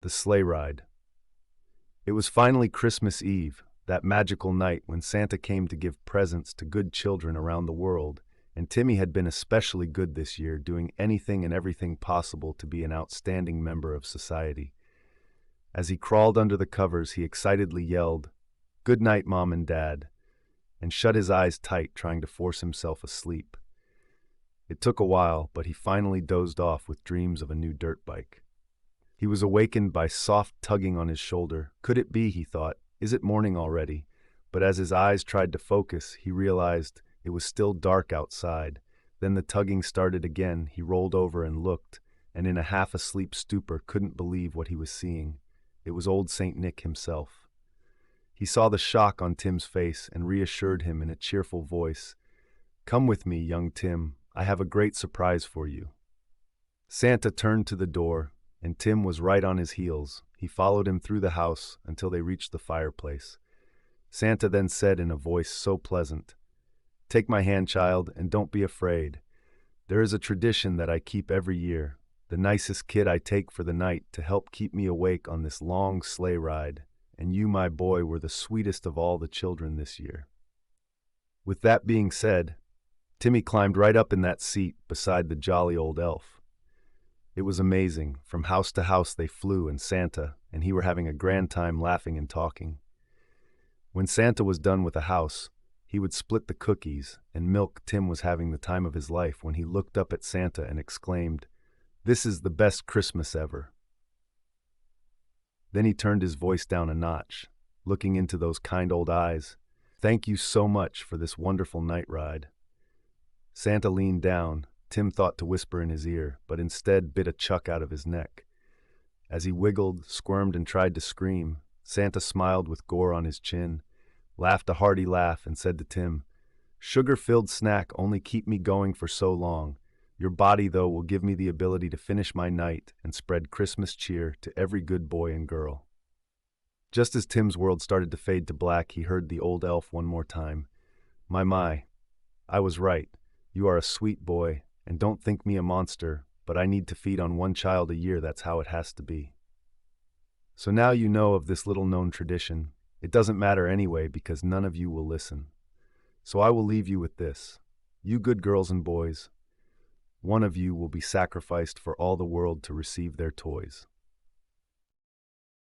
The Sleigh Ride. It was finally Christmas Eve, that magical night when Santa came to give presents to good children around the world, and Timmy had been especially good this year, doing anything and everything possible to be an outstanding member of society. As he crawled under the covers, he excitedly yelled, "Good night, Mom and Dad," and shut his eyes tight, trying to force himself asleep. It took a while, but he finally dozed off with dreams of a new dirt bike. He was awakened by soft tugging on his shoulder. Could it be, he thought, is it morning already? But as his eyes tried to focus, he realized it was still dark outside. Then the tugging started again. He rolled over and looked, and in a half-asleep stupor couldn't believe what he was seeing. It was old Saint Nick himself. He saw the shock on Tim's face and reassured him in a cheerful voice. "Come with me, young Tim. I have a great surprise for you." Santa turned to the door, and Tim was right on his heels. He followed him through the house until they reached the fireplace. Santa then said in a voice so pleasant, "Take my hand, child, and don't be afraid. There is a tradition that I keep every year. The nicest kid I take for the night to help keep me awake on this long sleigh ride, and you, my boy, were the sweetest of all the children this year." With that being said, Timmy climbed right up in that seat beside the jolly old elf. It was amazing. From house to house they flew, and Santa and he were having a grand time laughing and talking. When Santa was done with a house, he would split the cookies, and milk Tim was having the time of his life when he looked up at Santa and exclaimed, "This is the best Christmas ever." Then he turned his voice down a notch, looking into those kind old eyes. "Thank you so much for this wonderful night ride." Santa leaned down. Tim thought to whisper in his ear, but instead bit a chuck out of his neck. As he wiggled, squirmed, and tried to scream, Santa smiled with gore on his chin, laughed a hearty laugh, and said to Tim, "Sugar-filled snack only keep me going for so long. Your body, though, will give me the ability to finish my night and spread Christmas cheer to every good boy and girl." Just as Tim's world started to fade to black, he heard the old elf one more time. My, I was right. You are a sweet boy. And don't think me a monster, but I need to feed on one child a year. That's how it has to be. So now you know of this little-known tradition. It doesn't matter anyway because none of you will listen. So I will leave you with this. You good girls and boys, one of you will be sacrificed for all the world to receive their toys.